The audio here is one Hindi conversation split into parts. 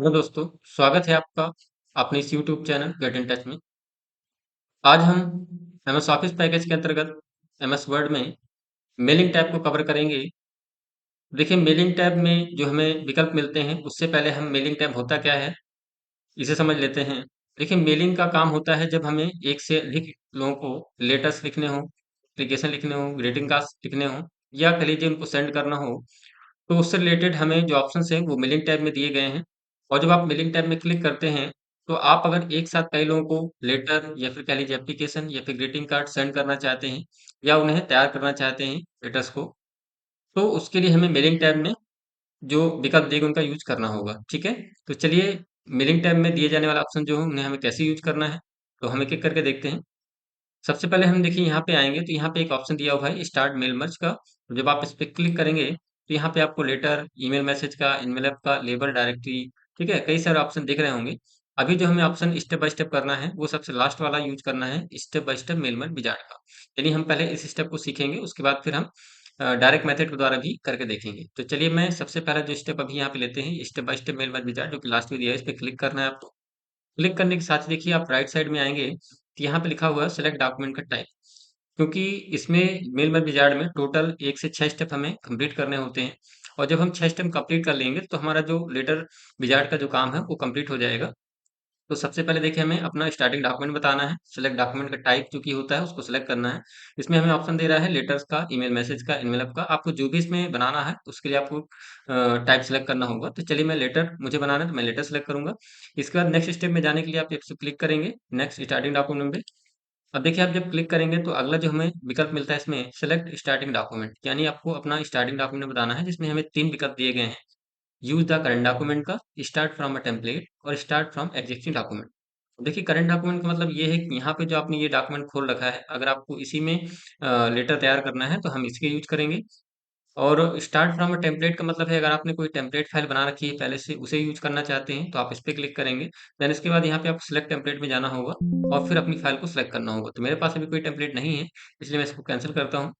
हेलो दोस्तों, स्वागत है आपका अपने इस YouTube channel get in touch में। आज हम एमएस ऑफिस पैकेज के अंतर्गत एमएस वर्ड में मेलिंग टैब को कवर करेंगे। देखिए, मेलिंग टैब में जो हमें विकल्प मिलते हैं, उससे पहले हम मेलिंग टैब होता क्या है, इसे समझ लेते हैं। देखिए, मेलिंग का काम होता है जब हमें एक से अधिक लोगों को लेटर्स लिखने हों, एप्लीकेशन लिखने हों, ग्रीटिंग कार्ड्स लिखने हों या कह लीजिए उनको सेंड करना हो, तो उससे रिलेटेड हमें जो ऑप्शंस हैं वो मिलिंग टैब में दिए गए हैं। और जब आप मिलिंग टैब में क्लिक करते हैं तो आप अगर एक साथ कई लोगों को लेटर या फिर कह लीजिए एप्लीकेशन या फिर ग्रीटिंग कार्ड सेंड करना चाहते हैं या उन्हें तैयार करना चाहते हैं लेटर्स को, तो उसके लिए हमें मेलिंग टैब में जो विकल्प दिए गए उनका यूज करना होगा। ठीक है, तो चलिए मेलिंग टैब में दिए जाने वाला ऑप्शन जो है उन्हें हमें कैसे यूज करना है, तो हम एक एक करके देखते हैं। सबसे पहले हम देखिए यहाँ पे आएँगे तो यहाँ पे एक ऑप्शन दिया हुआ है स्टार्ट मेल मर्ज का। तो जब आप इस पे क्लिक करेंगे तो यहाँ पे आपको लेटर, ईमेल मैसेज का, एनवेलप का, लेबल डायरेक्टरी, ठीक है? कई सारे ऑप्शन दिख रहे होंगे। अभी जो हमें ऑप्शन स्टेप बाय स्टेप करना है वो सबसे लास्ट वाला यूज़ करना है step by step mail merge wizard का। यानी हम पहले इस स्टेप को सीखेंगे, उसके बाद फिर हम डायरेक्ट मेथड के द्वारा भी करके देखेंगे। तो चलिए मैं सबसे पहला जो स्टेप अभी यहाँ पे लेते हैं step by step mail merge wizard जो कि लास्ट में दिया है, इस पे क्लिक करना है आपको। क्लिक करने के साथ ही देखिए आप राइट साइड में आएँगे, तो यहाँ पे लिखा हुआ है सिलेक्ट डॉक्यूमेंट का टाइप। क्योंकि इसमें मेल में विजार्ड में टोटल 1 से 6 स्टेप हमें कंप्लीट करने होते हैं और जब हम 6 स्टेप कंप्लीट कर लेंगे तो हमारा जो लेटर विजार्ड का जो काम है वो कंप्लीट हो जाएगा। तो सबसे पहले देखिए हमें अपना स्टार्टिंग डॉक्यूमेंट बताना है, सिलेक्ट डॉक्यूमेंट का टाइप जो कि होता है उसको सिलेक्ट करना है। इसमें हमें ऑप्शन दे रहा है लेटर्स का, ईमेल मैसेज का, एनवेलप का, आपको जो भी इसमें बनाना है उसके लिए आपको टाइप सिलेक्ट करना होगा। तो चलिए मैं लेटर मुझे बनाना है तो मैं लेटर सिलेक्ट करूँगा। इसके बाद नेक्स्ट स्टेप में जाने के लिए आप इस पे क्लिक करेंगे, नेक्स्ट स्टार्टिंग डॉक्यूमेंट पे। अब देखिए आप जब क्लिक करेंगे तो अगला जो हमें विकल्प मिलता है इसमें सेलेक्ट स्टार्टिंग डॉक्यूमेंट, यानी आपको अपना स्टार्टिंग डॉक्यूमेंट बताना है जिसमें हमें 3 विकल्प दिए गए हैं। यूज़ द करंट डॉक्यूमेंट का, स्टार्ट फ्रॉम अ टेम्पलेट और स्टार्ट फ्रॉम एक्जिस्टिंग डॉक्यूमेंट। देखिए करंट डॉक्यूमेंट का मतलब ये है कि यहाँ पे जो आपने ये डॉक्यूमेंट खोल रखा है, अगर आपको इसी में लेटर तैयार करना है तो हम इसके यूज़ करेंगे। और स्टार्ट फ्रॉम अ टेम्पलेट का मतलब है अगर आपने कोई टेम्पलेट फाइल बना रखी है पहले से उसे यूज़ करना चाहते हैं तो आप इस पे क्लिक करेंगे। देन इसके बाद यहाँ पे आपको सिलेक्ट टेम्पलेट में जाना होगा और फिर अपनी फाइल को सिलेक्ट करना होगा। तो मेरे पास अभी कोई टेम्पलेट नहीं है इसलिए मैं इसको कैंसिल करता हूँ।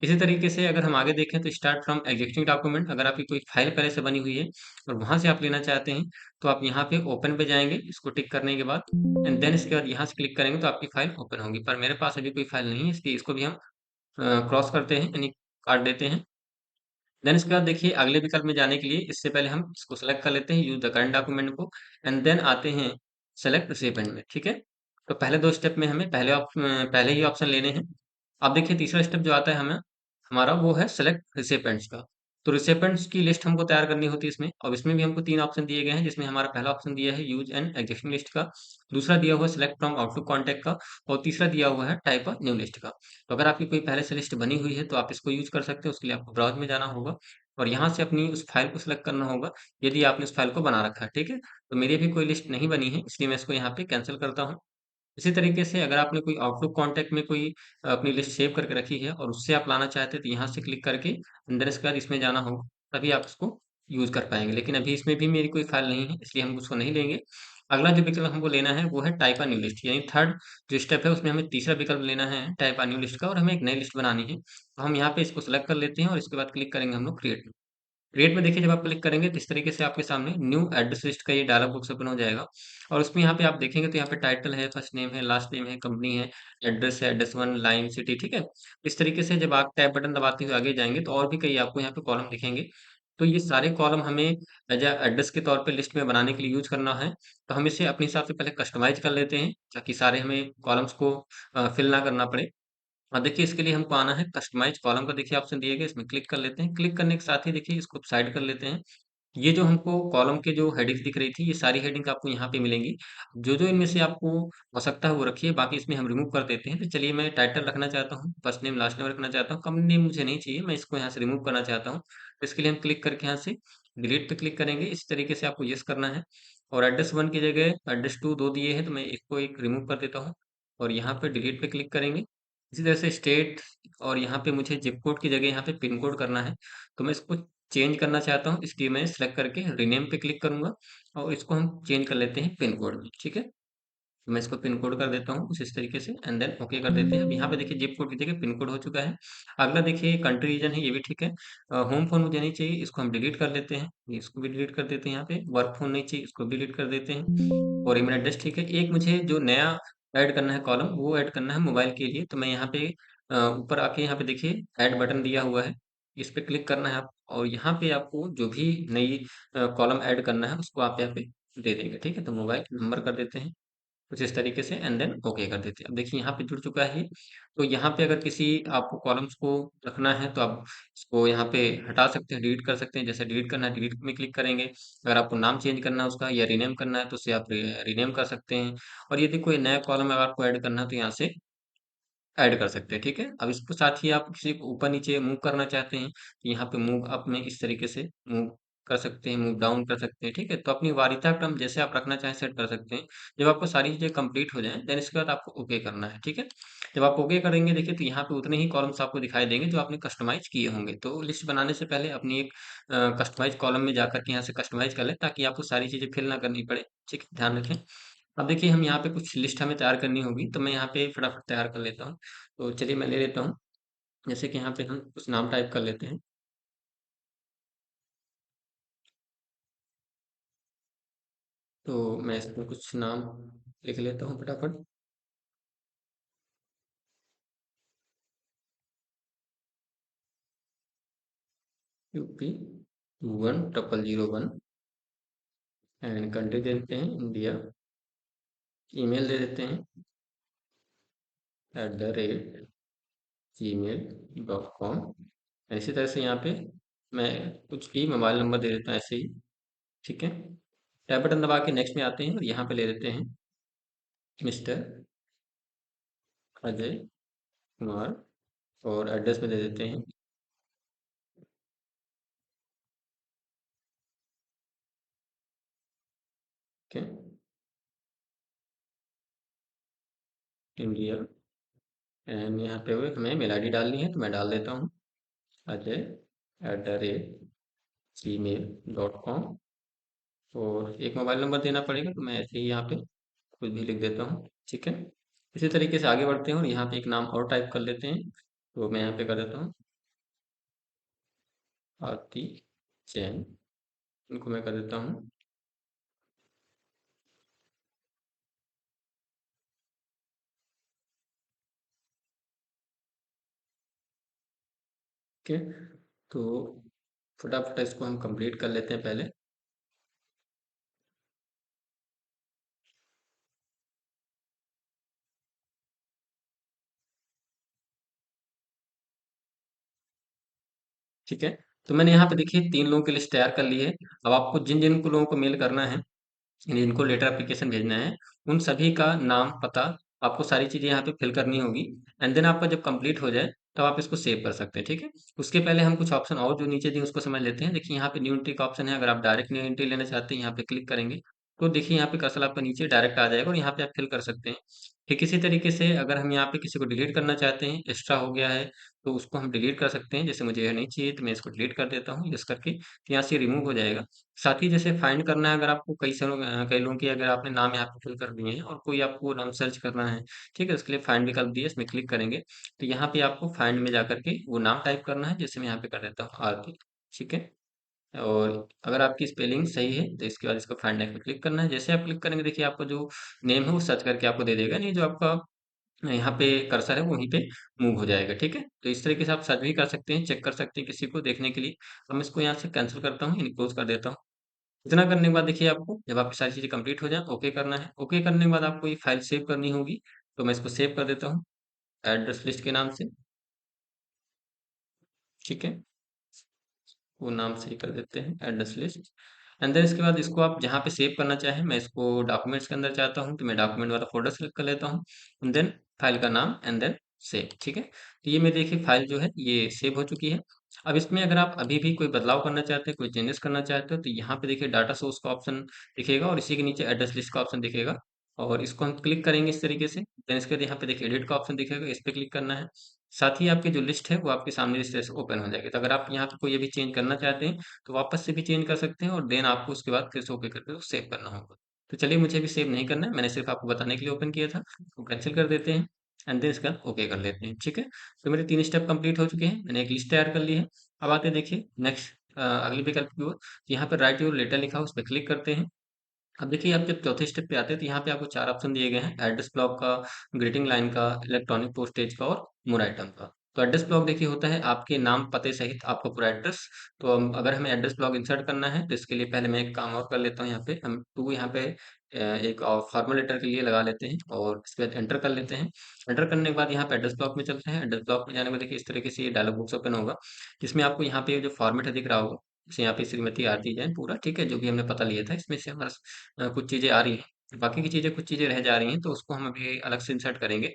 इसी तरीके से अगर हम आगे देखें तो स्टार्ट फ्रॉम एक्जिस्टिंग डॉक्यूमेंट, अगर आपकी कोई फाइल पहले से बनी हुई है और वहाँ से आप लेना चाहते हैं तो आप यहाँ पे ओपन पे जाएँगे इसको टिक करने के बाद एंड देन इसके बाद यहाँ से क्लिक करेंगे तो आपकी फाइल ओपन होगी। पर मेरे पास अभी कोई फाइल नहीं है इसलिए इसको भी हम क्रॉस करते हैं यानी काट देते हैं। देन इसके बाद देखिए अगले विकल्प में जाने के लिए इससे पहले हम इसको सेलेक्ट कर लेते हैं यूज द करंट डॉक्यूमेंट को एंड देन आते हैं सेलेक्ट रिसिपिएंट में। ठीक है, तो पहले दो स्टेप में हमें पहले ही ऑप्शन लेने हैं। अब देखिए तीसरा स्टेप जो आता है हमें हमारा वो है सेलेक्ट रिसिपिएंट्स का। तो रिसिपिएंट्स की लिस्ट हमको तैयार करनी होती है इसमें, और इसमें भी हमको तीन ऑप्शन दिए गए हैं जिसमें हमारा पहला ऑप्शन दिया है यूज एंड एग्जिस्टिंग लिस्ट का, दूसरा दिया हुआ है सिलेक्ट फ्रॉम आउटलुक कॉन्टैक्ट का और तीसरा दिया हुआ है टाइप अ न्यू लिस्ट का। तो अगर आपकी कोई पहले से लिस्ट बनी हुई है तो आप इसको यूज कर सकते हैं, उसके लिए आपको ब्राउज में जाना होगा और यहाँ से अपनी उस फाइल को सिलेक्ट करना होगा यदि आपने उस फाइल को बना रखा है। ठीक है, तो मेरी अभी कोई लिस्ट नहीं बनी है इसलिए मैं इसको यहाँ पे कैंसिल करता हूँ। इसी तरीके से अगर आपने कोई आउटलुक कॉन्टैक्ट में कोई अपनी लिस्ट सेव करके रखी है और उससे आप लाना चाहते हैं तो यहाँ से क्लिक करके अंदर इसके बाद इसमें जाना होगा, तभी आप उसको यूज़ कर पाएँगे। लेकिन अभी इसमें भी मेरी कोई फाइल नहीं है इसलिए हम उसको नहीं लेंगे। अगला जो विकल्प हमको लेना है वो है टाइप अ न्यू लिस्ट, यानी थर्ड जो स्टेप है उसमें हमें तीसरा विकल्प लेना है टाइप अ न्यू लिस्ट का और हमें एक नई लिस्ट बनानी है। तो हम यहाँ पे इसको सेलेक्ट कर लेते हैं और इसके बाद क्लिक करेंगे हम लोग क्रिएट में। क्रिएट में देखिए जब आप क्लिक करेंगे तो इस तरीके से आपके सामने न्यू एड्रेस लिस्ट का ये डायलॉग बॉक्स ओपन हो जाएगा और उसमें यहाँ पे आप देखेंगे तो यहाँ पे टाइटल है, फर्स्ट नेम है, लास्ट नेम है, कंपनी है, एड्रेस वन, लाइन, सिटी, ठीक है। इस तरीके से जब आप टैब बटन दबाते हुए आगे जाएंगे तो और भी कई आपको यहाँ पे कॉलम दिखेंगे। तो ये सारे कॉलम हमें एज एड्रेस के तौर पे लिस्ट में बनाने के लिए यूज करना है। तो हम इसे अपने हिसाब से पहले कस्टमाइज कर लेते हैं ताकि सारे हमें कॉलम्स को फिल ना करना पड़े। अब देखिए इसके लिए हमको आना है कस्टमाइज़ कॉलम का देखिए ऑप्शन दिए गए, इसमें क्लिक कर लेते हैं। क्लिक करने के साथ ही देखिए इसको साइड कर लेते हैं। ये जो हमको कॉलम के जो हेडिंग्स दिख रही थी, ये सारी हेडिंग आपको यहाँ पे मिलेंगी। जो-जो इनमें से आपको आवश्यकता है वो रखिए, बाकी इसमें हम रिमूव कर देते हैं। तो चलिए मैं टाइटल रखना चाहता हूँ, फर्स्ट नेम, लास्ट नेम रखना चाहता हूँ, कंपनी नेम मुझे नहीं चाहिए, मैं इसको यहाँ से रिमूव करना चाहता हूँ। तो इसके लिए हम क्लिक करके यहाँ से डिलीट पे क्लिक करेंगे। इस तरीके से आपको येस करना है और एड्रेस 1 की जगह एड्रेस 2 2 दिए हैं, तो मैं इसको एक रिमूव कर देता हूँ और यहाँ पे डिलीट पे क्लिक करेंगे। इसी तरह से स्टेट और यहाँ पे मुझे ज़िप कोड की जगह यहाँ पे पिन कोड करना है, तो मैं इसको चेंज करना चाहता हूँ, इसलिए मैं सेलेक्ट करके रीनेम पे क्लिक करूँगा और इसको हम चेंज कर लेते हैं पिन कोड में, ठीक है? तो मैं इसको पिन कोड कर देता हूँ कुछ इस तरीके से एंड देन ओके कर देते हैं। अब यहाँ पे देखिए ज़िप कोड देखिए पिन कोड हो चुका है। अगला देखिए कंट्री रीजन है, ये भी ठीक है। होम फ़ोन मुझे नहीं चाहिए, इसको हम डिलीट कर लेते हैं। इसको भी डिलीट कर देते हैं यहाँ पे। वर्क फ़ोन नहीं चाहिए, इसको भी डिलीट कर देते हैं। और ईमेल एड्रेस ठीक है। एक मुझे जो नया ऐड करना है कॉलम, वो ऐड करना है मोबाइल के लिए। तो मैं यहाँ पे ऊपर आके यहाँ पे देखिए ऐड बटन दिया हुआ है। इस पे क्लिक करना है आप और यहाँ पे आपको जो भी नई कॉलम ऐड करना है उसको आप यहाँ पे दे देंगे, ठीक है? तो मोबाइल नंबर कर देते हैं। कुछ इस तरीके से एंड देन ओके कर देते हैं। अब देखिए यहाँ पे जुड़ चुका है ये। तो यहाँ पे अगर किसी आपको कॉलम्स को रखना है तो आप इसको यहाँ पे हटा सकते हैं, डिलीट कर सकते हैं। जैसे डिलीट करना है, डिलीट में क्लिक करेंगे। अगर आपको नाम चेंज करना है उसका या रीनेम करना है तो उसे आप रीनेम कर सकते हैं। और यदि कोई नया कॉलम अगर आपको ऐड करना है तो यहाँ से ऐड कर सकते हैं, ठीक है? अब इसके साथ ही आप किसी को ऊपर-नीचे मूव करना चाहते हैं, तो यहाँ पे मूव अप में इस तरीके से मूव कर सकते हैं, मूव डाउन कर सकते हैं, ठीक है? तो अपनी वारिता क्रम जैसे आप रखना चाहें सेट कर सकते हैं। जब आपको सारी चीज़ें कंप्लीट हो जाएँ, देन इसके बाद आपको ओके करना है, ठीक है? जब आप ओके करेंगे देखिए तो यहाँ पे उतने ही कॉलम्स आपको दिखाई देंगे जो आपने कस्टमाइज़ किए होंगे। तो लिस्ट बनाने से पहले अपनी एक कस्टमाइज़ कॉलम में जाकर के यहाँ से कस्टमाइज़ कर लें ताकि आपको सारी चीज़ें फिल ना करनी पड़े, ठीक है? ध्यान रखें। अब देखिए हम यहाँ पे कुछ लिस्ट हमें तैयार करनी होगी, तो मैं यहाँ पे फटाफट तैयार कर लेता हूँ। तो चलिए मैं ले लेता हूँ। जैसे कि यहाँ पे हम कुछ नाम टाइप कर लेते हैं। तो मैं इसमें कुछ नाम लिख लेता हूँ फटाफट। यूपी 210001 एंड कंट्री दे देते हैं इंडिया। ईमेल दे देते हैं @gmail.com। इसी तरह से यहाँ पे मैं कुछ भी मोबाइल नंबर दे देता हूँ ऐसे ही, ठीक है? टैब बटन दबा के नेक्स्ट में आते हैं और यहाँ पे ले लेते हैं मिस्टर अजय कुमार और एड्रेस में दे देते हैं, ठीक है? इंडिया एंड यहाँ पे हमें मेल आईडी डालनी है तो मैं डाल देता हूँ अजय@gmail.com। और एक मोबाइल नंबर देना पड़ेगा तो मैं ऐसे ही यहाँ पे कुछ भी लिख देता हूँ, ठीक है? इसी तरीके से आगे बढ़ते हैं और यहाँ पे एक नाम और टाइप कर लेते हैं। तो मैं यहाँ पे कर देता हूँ आरती जैन। इनको मैं कर देता हूँ ठीक है। तो फटाफट इसको हम कंप्लीट कर लेते हैं पहले। ठीक है। तो मैंने यहाँ पे देखिए 3 लोगों की लिस्ट तैयार कर ली है। अब आपको जिन-जिन को लोगों को मेल करना है, जिनको लेटर एप्लीकेशन भेजना है, उन सभी का नाम, पता, आपको सारी चीज़ें यहाँ पे फिल करनी होगी एंड देन आपका जब कंप्लीट हो जाए, तब आप इसको सेव कर सकते हैं, ठीक है? उसके पहले हम कुछ ऑप्शन और जो नीचे दिए उसको समझ लेते हैं। देखिए यहाँ पे न्यू एंट्री का ऑप्शन है, अगर आप डायरेक्ट न्यू एंट्री लेना चाहते हैं, यहाँ पे क्लिक करेंगे, तो देखिए यहाँ पे कर्सर आपका नीचे डायरेक्ट आ जाएगा और यहाँ पे आप फिल कर सकते हैं। ठीक इसी तरीके से अगर हम यहाँ पे किसी को डिलीट करना चाहते हैं, एक्स्ट्रा हो गया है, तो उसको हम डिलीट कर सकते हैं। जैसे मुझे यह नहीं चाहिए तो मैं इसको डिलीट कर देता हूँ, यस करके, तो यहाँ से रिमूव हो जाएगा। साथ ही जैसे फाइंड करना है अगर आपको कई लोगों की अगर आपने नाम यहाँ पे फिल कर दिए हैं और कोई आपको नाम सर्च करना है, ठीक है? उसके लिए फाइंड विकल्प दिया है, इसमें क्लिक करेंगे, तो यहाँ पे आपको फाइंड में जाकर के वो नाम टाइप करना है, जैसे मैं यहाँ पे कर देता हूँ आरती, ठीक है? और अगर आपकी स्पेलिंग सही है, तो इसके बाद इसको फाइंड नेक्स्ट पे क्लिक करना है। जैसे आप क्लिक करेंगे देखिए आपका जो नेम है वो सर्च करके आपको दे देगा, नहीं जो आपका यहाँ पे कर्सर है वो वहीं पे मूव हो जाएगा, ठीक है? तो इस तरीके से आप सर्च भी कर सकते हैं, चेक कर सकते हैं किसी को देखने के लिए। अब मैं इसको यहाँ से कैंसल करता हूँ, यानी क्लोज़ कर देता हूँ। इतना करने के बाद देखिए आपको जब आपकी सारी चीज़ें कंप्लीट हो जाएँ, ओके करना है। ओके करने के बाद आपको ये फाइल सेव करनी होगी, तो मैं इसको सेव कर देता हूँ, एड्रेस लिस्ट के नाम से, ठीक है? वो नाम सही कर देते हैं, एड्रेस लिस्ट। एंड देन इसके बाद इसको आप जहाँ पे सेव करना चाहें, मैं इसको डॉक्यूमेंट्स के अंदर चाहता हूँ, तो मैं डॉक्यूमेंट वाला फ़ोल्डर सेलेक्ट कर लेता हूँ। एंड देन फाइल का नाम एंड देन सेव, ठीक है? तो ये मेरी देखिए फाइल जो है ये सेव हो चुकी है। अब इसमें अगर आप अभी भी कोई बदलाव करना चाहते हैं, कोई चेंजेस करना चाहते हो, तो यहाँ पे देखिए डाटा सोर्स का ऑप्शन दिखेगा और इसी के नीचे एड्रेस लिस्ट का ऑप्शन दिखेगा और इसको हम क्लिक करेंगे इस तरीके से। देन इसके बाद यहाँ पे देखिए एडिट का ऑप्शन दिखेगा, इस पे क्लिक करना है। साथ ही आपकी जो लिस्ट है वो आपके सामने इस तरह से ओपन हो जाएगी। तो अगर आप यहाँ पे कोई अभी चेंज करना चाहते हैं, तो वापस से भी चेंज कर सकते हैं और देन आपको उसके बाद फिर से ओके करके सेव करना होगा। तो चलिए मुझे अभी सेव नहीं करना है, मैंने सिर्फ आपको बताने के लिए ओपन किया था, तो कैंसिल कर देते हैं एंड देन इसका ओके कर लेते हैं, ठीक है। तो मेरे 3 स्टेप कंप्लीट हो चुके हैं, मैंने एक लिस्ट तैयार कर ली है। अब आते हैं देखिए नेक्स्ट अगली विकल्प की ओर, यहाँ पे राइट योर लेटर लिखा है, उस पे क्लिक करते हैं। अब देखिए आप जब चौथे स्टेप पे आते हैं तो यहाँ पे आपको 4 ऑप्शन दिए गए हैं, एड्रेस ब्लॉक का, ग्रीटिंग लाइन का, इलेक्ट्रॉनिक पोस्टेज का और मोर आइटम का। तो एड्रेस ब्लॉक देखिए होता है आपके नाम पते सहित आपका पूरा एड्रेस। तो अगर हमें एड्रेस ब्लॉक इंसर्ट करना है तो इसके लिए पहले मैं एक काम और कर लेता हूँ, यहाँ पे हम टू यहाँ पे एक और फॉर्मल लेटर के लिए लगा लेते हैं और इसके बाद एंटर कर लेते हैं। एंटर करने के बाद यहाँ पे एड्रेस ब्लॉक में चलते हैं। एड्रेस ब्लॉक में जाने में देखिए इस तरीके से ये डायलॉग बॉक्स ओपन होगा, जिसमें आपको यहाँ पे जो फॉर्मेट है दिख रहा होगा, जैसे यहाँ पे श्रीमती आरती जैन पूरा, ठीक है, जो भी हमने पता लिया था इसमें से हमारा कुछ चीज़ें आ रही हैं, बाकी की चीज़ें कुछ चीज़ें रह जा रही हैं, तो उसको हम अभी अलग से इंसर्ट करेंगे।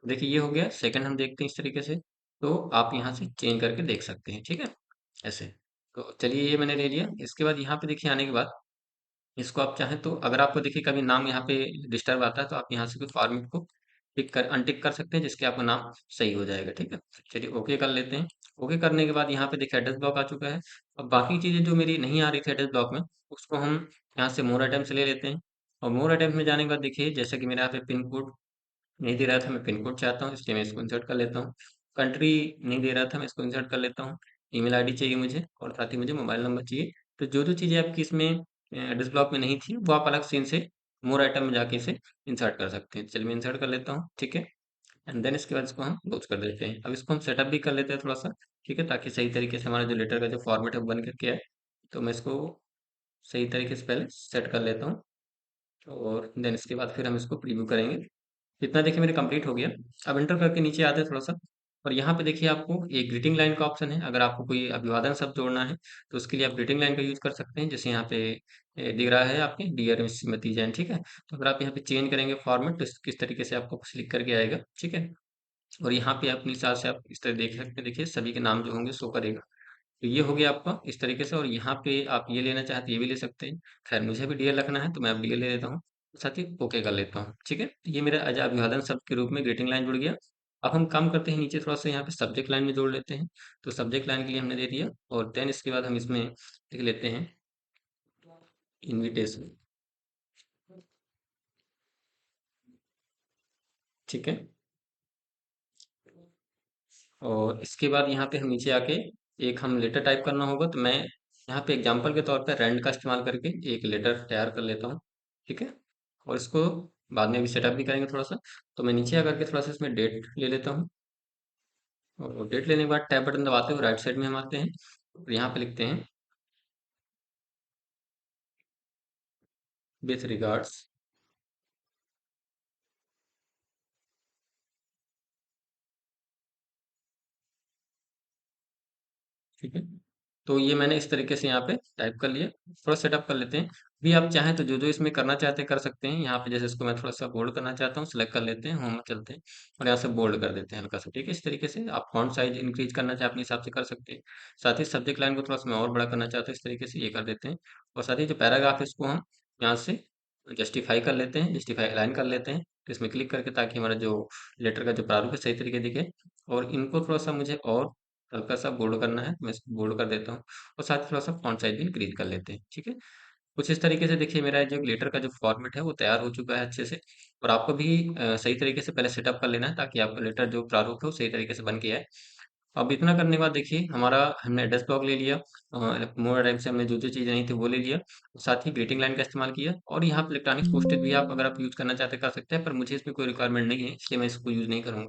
देखिए ये हो गया। सेकंड हम देखते हैं इस तरीके से, तो आप यहाँ से चेंज करके देख सकते हैं, ठीक है, ऐसे। तो चलिए ये मैंने ले लिया। इसके बाद यहाँ पे देखिए आने के बाद इसको आप चाहें तो अगर आपको देखिए कभी नाम यहाँ पे डिस्टर्ब आता है तो आप यहाँ से कोई फॉर्मेट को टिक कर अनटिक कर सकते हैं, जिसके आपका नाम सही हो जाएगा, ठीक है। चलिए ओके कर लेते हैं। ओके करने के बाद यहाँ पे देखिए एड्रेस ब्लॉक आ चुका है। अब बाकी चीज़ें जो मेरी नहीं आ रही थी एड्रेस ब्लॉक में, उसको हम यहाँ से मोर आइटम्स ले लेते हैं। और मोर आइटम्स में जाने के बाद देखिए जैसे कि मेरे यहाँ पे पिन कोड नहीं दे रहा था, मैं पिन कोड चाहता हूँ, इसलिए मैं इसको इंसर्ट कर लेता हूँ। कंट्री नहीं दे रहा था, मैं इसको इंसर्ट कर लेता हूँ। ईमेल आईडी चाहिए मुझे और साथ ही मुझे मोबाइल नंबर चाहिए। तो जो चीज़ें आपकी इसमें एड्रेस ब्लॉक में नहीं थी वो आप अलग से इनसे मोर आइटम में जाके इसे इंसर्ट कर सकते हैं। चलिए मैं इंसर्ट कर लेता हूँ, ठीक है। एंड देन इसके बाद इसको हम क्लोज कर देते हैं। अब इसको हम सेटअप भी कर लेते हैं थोड़ा सा, ठीक है, ताकि सही तरीके से हमारा जो लेटर का जो फॉर्मेट है वो बन करके आए। तो मैं इसको सही तरीके से पहले सेट कर लेता हूँ और देन इसके बाद फिर हम इसको प्रीव्यू करेंगे। इतना देखिए मेरे कंप्लीट हो गया। अब एंटर करके नीचे आते हैं थोड़ा सा, और यहाँ पे देखिए आपको एक ग्रीटिंग लाइन का ऑप्शन है। अगर आपको कोई अभिवादन शब्द जोड़ना है तो उसके लिए आप ग्रीटिंग लाइन का यूज कर सकते हैं, जैसे यहाँ पे दिख रहा है आपके डियर मिस श्रीमती जैन, ठीक है। तो अगर आप यहाँ पे चेंज करेंगे फॉर्मेट तो किस तरीके से आपको कुछ लिख करके आएगा, ठीक है। और यहाँ पे अपने हिसाब से आप इस तरह देख सकते हैं, देखिए सभी के नाम जो होंगे शो करेगा। तो ये हो गया आपका इस तरीके से। और यहाँ पे आप ये लेना चाहें तो ये भी ले सकते हैं। खैर मुझे भी डीएल रखना है तो मैं अब डीएल ले लेता हूँ, साथ ही ओके कर लेता हूँ, ठीक है। तो ये मेरा अजा अभिवादन शब्द के रूप में ग्रीटिंग लाइन जुड़ गया। अब हम काम करते हैं नीचे थोड़ा सा, यहाँ पे सब्जेक्ट लाइन में जोड़ लेते हैं। तो सब्जेक्ट लाइन के लिए हमने दे दिया और देन इसके बाद हम इसमें लिख लेते हैं इनविटेशन, ठीक है। और इसके बाद यहाँ पे हम नीचे आके एक हम लेटर टाइप करना होगा, तो मैं यहाँ पे एग्जांपल के तौर पे रैंड का इस्तेमाल करके एक लेटर तैयार कर लेता हूँ, ठीक है। और इसको बाद में भी सेटअप भी करेंगे थोड़ा सा। तो मैं नीचे आकर के थोड़ा सा इसमें डेट ले लेता हूँ और डेट लेने के बाद टैब बटन दबाते हुए राइट साइड में हम आते हैं और यहाँ पे लिखते हैं विथ रिगार्ड्स, ठीक है। तो ये मैंने इस तरीके से यहाँ पे टाइप कर लिया। थोड़ा सेटअप कर लेते हैं। भी आप चाहें तो जो इसमें करना चाहते हैं कर सकते हैं। यहाँ पे जैसे इसको मैं थोड़ा सा बोल्ड करना चाहता हूँ, सेलेक्ट कर लेते हैं, होम में चलते हैं और यहाँ से बोल्ड कर देते हैं हल्का सा, ठीक है। इस तरीके से आप फॉन्ट साइज इंक्रीज करना चाहे अपने हिसाब से कर सकते हैं। साथ ही सब्जेक्ट लाइन को थोड़ा सा मैं और बड़ा करना चाहता हूँ, इस तरीके से ये कर देते हैं। और साथ ही जो पैराग्राफ है इसको हम यहाँ से जस्टिफाई कर लेते हैं, जस्टिफाई अलाइन कर लेते हैं। तो इसमें क्लिक करके ताकि हमारा जो लेटर का जो प्रारूप है सही तरीके दिखे। और इनको थोड़ा सा मुझे और हल्का सा बोल्ड करना है, मैं इसको बोल्ड कर देता हूँ। और साथ ही थोड़ा सा फॉन्ट साइज भी इंक्रीज कर लेते हैं, ठीक है। कुछ इस तरीके से देखिए मेरा जो लेटर का जो फॉर्मेट है वो तैयार हो चुका है अच्छे से। और आपको भी सही तरीके से पहले सेटअप कर लेना है ताकि आपका लेटर जो प्रारूप है वो सही तरीके से बन के आए। अब इतना करने के बाद देखिए हमारा हमने एड्रेस ब्लॉक ले लिया, मोर टाइप से हमने जो चीज़ें नहीं थी वो ले लिया, साथ ही ग्रीटिंग लाइन का इस्तेमाल किया। और यहाँ पे इलेक्ट्रॉनिक पोस्टेज भी आप अगर आप यूज़ करना चाहते हैं कर सकते हैं, पर मुझे इसमें कोई रिक्वायरमेंट नहीं है इसलिए मैं इसको यूज़ नहीं करूँगा।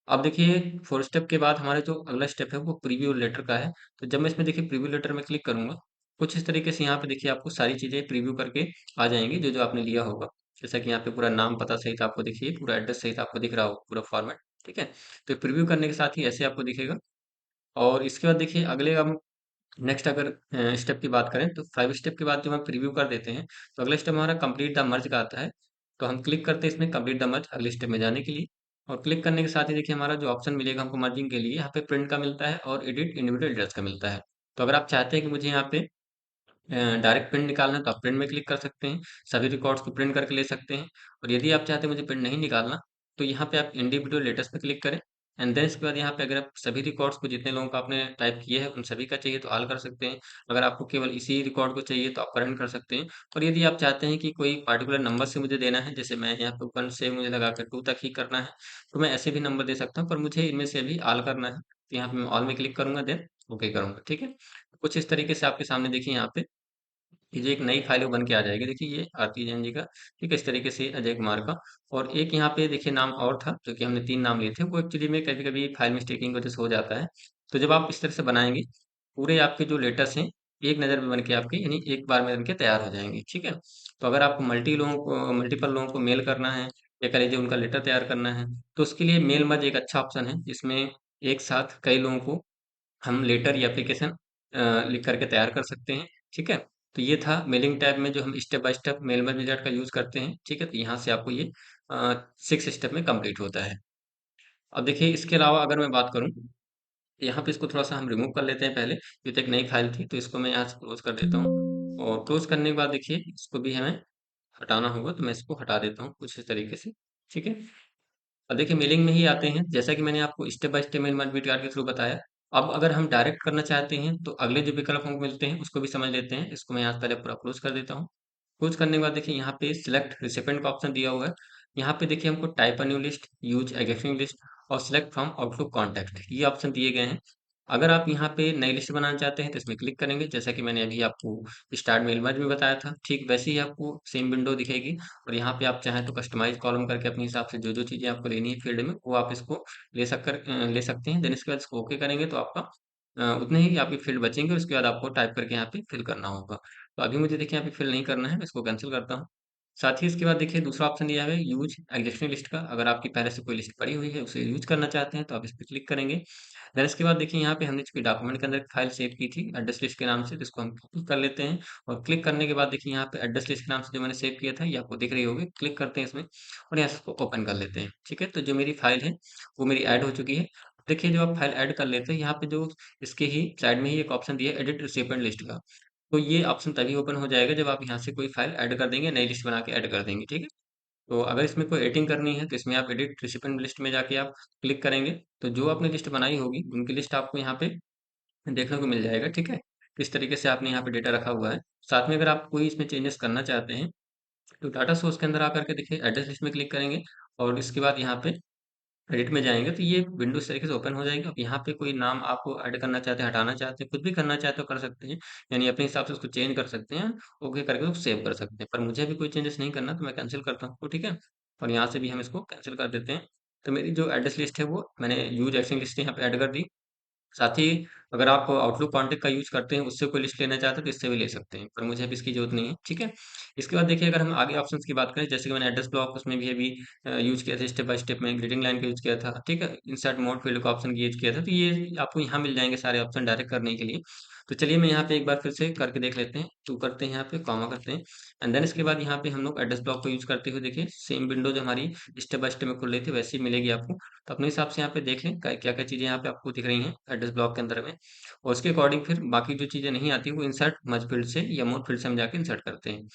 अब देखिए 4 स्टेप के बाद हमारा जो अगला स्टेप है वो प्रीव्यू लेटर का है। तो जब मैं इसमें देखिए प्रीव्यू लेटर में क्लिक करूँगा, कुछ इस तरीके से यहाँ पे देखिए आपको सारी चीज़ें प्रीव्यू करके आ जाएँगी जो आपने लिया होगा। जैसा कि यहाँ पे पूरा नाम पता सहित आपको देखिए, पूरा एड्रेस सहित आपको दिख रहा होगा, पूरा फॉर्मेट, ठीक है? तो प्रीव्यू करने के साथ ही ऐसे आपको दिखेगा। और इसके बाद देखिए अगले हम नेक्स्ट अगर स्टेप की बात करें तो 5 स्टेप के बाद जब हम प्रीव्यू कर देते हैं, तो अगला स्टेप हमारा कंप्लीट द मर्ज का आता है। तो हम क्लिक करते हैं इसमें कंप्लीट द मर्ज अगले स्टेप में जाने के लिए। और क्लिक करने के साथ ही देखिए हमारा जो ऑप्शन मिलेगा हमको मर्जिंग के लिए, यहाँ पे प्रिंट का मिलता है और एडिट इंडिविजुअल डिटेल्स का मिलता है। तो अगर आप चाहते हैं कि मुझे यहाँ पे डायरेक्ट प्रिंट निकालना है तो आप प्रिंट में क्लिक कर सकते हैं, सभी रिकॉर्ड्स को प्रिंट करके ले सकते हैं। और यदि आप चाहते हैं मुझे प्रिंट नहीं निकालना, तो यहाँ पे आप इंडिविजुअल लेटर्स पे क्लिक करें एंड देन इसके बाद यहाँ पे अगर आप सभी रिकॉर्ड्स को जितने लोगों का आपने टाइप किए हैं उन सभी का चाहिए तो ऑल कर सकते हैं। अगर आपको केवल इसी रिकॉर्ड को चाहिए तो आप करंट कर सकते हैं। और यदि आप चाहते हैं कि कोई पार्टिकुलर नंबर से मुझे देना है, जैसे मैं यहाँ पे 1 से मुझे लगाकर 2 तक ही करना है, तो मैं ऐसे भी नंबर दे सकता हूँ, पर मुझे इनमें से अभी ऑल करना है। तो यहाँ पे मैं ऑल में क्लिक करूँगा, देन ओके करूँगा, ठीक है? कुछ इस तरीके से आपके सामने देखिए यहाँ पे ये जो एक नई फाइल वो बन के आ जाएगी। देखिए ये आरती जैन जी का, ठीक है, इस तरीके से अजय कुमार का। और एक यहाँ पे देखिए नाम और था, जो कि हमने 3 नाम लिए थे, वो एक्चुअली में कभी-कभी फाइल मिस्टेकिंग की वजह से हो जाता है। तो जब आप इस तरह से बनाएँगे, पूरे आपके जो लेटर्स हैं, एक नज़र में बन के आपके यानी एक बार में बन के तैयार हो जाएँगे, ठीक है? तो अगर आपको मल्टीपल लोगों को मेल करना है या कह लीजिए उनका लेटर तैयार करना है, तो उसके लिए मेल मर्ज एक अच्छा ऑप्शन है, जिसमें एक साथ कई लोगों को हम लेटर या एप्लीकेशन लिख करके तैयार कर सकते हैं, ठीक है? तो ये था मेलिंग टैब में जो हम step by step mail match wizard का यूज़ करते हैं, ठीक है? तो यहाँ से आपको ये 6 स्टेप में कंप्लीट होता है। अब देखिए इसके अलावा अगर मैं बात करूँ, यहाँ पे इसको थोड़ा-सा हम रिमूव कर लेते हैं पहले, ये तो एक नई फाइल थी, तो इसको मैं यहाँ से क्लोज़ कर देता हूँ। और क्लोज़ करने के बाद देखिए इसको भी हमें हटाना होगा, तो मैं इसको हटा देता हूँ कुछ इस तरीके से, ठीक है? अब देखिए मेलिंग में ही आते हैं, जैसा कि मैंने आपको step by step mail management guide के थ्रू बताया। अब अगर हम डायरेक्ट करना चाहते हैं, तो अगले जो विकल्प हमको मिलते हैं, उसको भी समझ लेते हैं। इसको मैं यहाँ पहले पूरा क्लोज़ कर देता हूँ। क्लोज़ करने के बाद देखिए यहाँ पे सिलेक्ट रिसिपिएंट का ऑप्शन दिया हुआ है। यहाँ पे देखिए हमको type a new list, use existing list और सिलेक्ट फ्रॉम आउटलुक कॉन्टैक्ट, ये ऑप्शन दिए गए हैं। अगर आप यहाँ पे नई लिस्ट बनाना चाहते हैं, तो इसमें क्लिक करेंगे, जैसा कि मैंने अभी आपको स्टार्ट मेल मैच में बताया था, ठीक वैसे ही आपको सेम विंडो दिखेगी। और यहाँ पे आप चाहें तो कस्टमाइज़ कॉलम करके अपने हिसाब से जो-जो चीज़ें आपको लेनी है फील्ड में, वो आप इसको ले सकते हैं। देन इसके बाद इसको ओके करेंगे तो आपका उतने ही आपके फील्ड बचेंगे, उसके बाद आपको टाइप करके यहाँ पे फिल करना होगा। तो अभी मुझे देखिए यहाँ पे फिल नहीं करना है, मैं इसको कैंसल करता हूँ। साथ ही इसके बाद देखिए दूसरा ऑप्शन दिया है यूज़ एक्जिस्टिंग लिस्ट का। अगर आपकी पहले से कोई लिस्ट पड़ी हुई है, उसे यूज़ करना चाहते हैं, तो आप इस पे क्लिक करेंगे। देन इसके बाद देखिए यहाँ पे हमने चूँकि डॉक्यूमेंट के अंदर एक फाइल सेव की थी एड्रेस लिस्ट के नाम से, तो इसको हम क्लिक कर लेते हैं। और क्लिक करने के बाद देखिए यहाँ पे एड्रेस लिस्ट के नाम से जो मैंने सेव किया था, ये आपको दिख रही होगी। क्लिक करते हैं इसमें और यहाँ से इसको ओपन कर लेते हैं, ठीक है? तो जो मेरी फाइल है, वो मेरी ऐड हो चुकी है। देखिए जब आप फाइल ऐड कर लेते हैं, यहाँ पे जो इसके ही साइड में ही एक ऑप्शन दिया है एडिट रिसिपिएंट लिस्ट का। तो ये ऑप्शन तभी ओपन हो जाएगा जब आप यहाँ से कोई फाइल ऐड कर देंगे, नई लिस्ट बना के ऐड कर देंगे, ठीक है? तो अगर इसमें कोई एडिटिंग करनी है, तो इसमें आप एडिट रिसिपिएंट लिस्ट में जाके आप क्लिक करेंगे, तो जो आपने लिस्ट बनाई होगी, उनकी लिस्ट आपको यहाँ पे देखने को मिल जाएगा, ठीक है? किस तरीके से आपने यहाँ पे डेटा रखा हुआ है। साथ में अगर आप कोई इसमें चेंजेस करना चाहते हैं, तो डाटा सोर्स के अंदर आकर के देखिए एड्रेस लिस्ट में क्लिक करेंगे और इसके बाद यहाँ पे एडिट में जाएँगे, तो ये विंडो इस तरीके से ओपन हो जाएगी। अब यहाँ पे कोई नाम आप ऐड करना चाहते हैं, हटाना चाहते हैं, कुछ भी करना चाहते हो कर सकते हैं। यानी अपने हिसाब से उसको चेंज कर सकते हैं, ओके करके उसको सेव कर सकते हैं। पर मुझे अभी कोई चेंजेस नहीं करना, तो मैं कैंसल करता हूँ, तो ठीक है? और यहाँ से भी हम इसको कैंसल कर देते हैं। तो मेरी जो एड्रेस लिस्ट है, वो मैंने यूज़ एक्सिंग लिस्ट यहाँ पे ऐड कर दी। साथ ही अगर आप आउटलुक कॉन्टैक्ट का यूज़ करते हैं, उससे कोई लिस्ट लेना चाहते हैं, तो इससे भी ले सकते हैं, पर मुझे अभी इसकी ज़रूरत नहीं है, ठीक है? इसके बाद देखिए अगर हम आगे ऑप्शंस की बात करें, जैसे कि मैंने एड्रेस ब्लॉक उसमें भी अभी यूज़ किया था स्टेप बाय स्टेप में, ग्रीटिंग लाइन का यूज़ किया था, ठीक है? इंसर्ट मोड फील्ड का ऑप्शन यूज़ किया था, तो ये आपको यहाँ मिल जाएँगे सारे ऑप्शन डायरेक्ट करने के लिए। तो चलिए मैं यहाँ पे एक बार फिर से करके देख लेते हैं, टू करते हैं यहाँ पे, कॉमा करते हैं एंड देन इसके बाद यहाँ पे हम लोग एड्रेस ब्लॉक को यूज़ करते हुए देखिए सेम विंडो जो हमारी स्टेप बाय स्टेप में खुल रही थी, वैसी ही मिलेगी आपको। तो अपने हिसाब से यहाँ पे देख लें क्या-क्या चीज़ें यहाँ पे आपको दिख रही हैं एड्रेस ब्लॉक के अंदर में और उसके अकॉर्डिंग फिर बाकी जो चीज़ें नहीं आती वो इंसर्ट मर्ज फील्ड से या मोर फील्ड से हम जाके इंसर्ट करते हैं।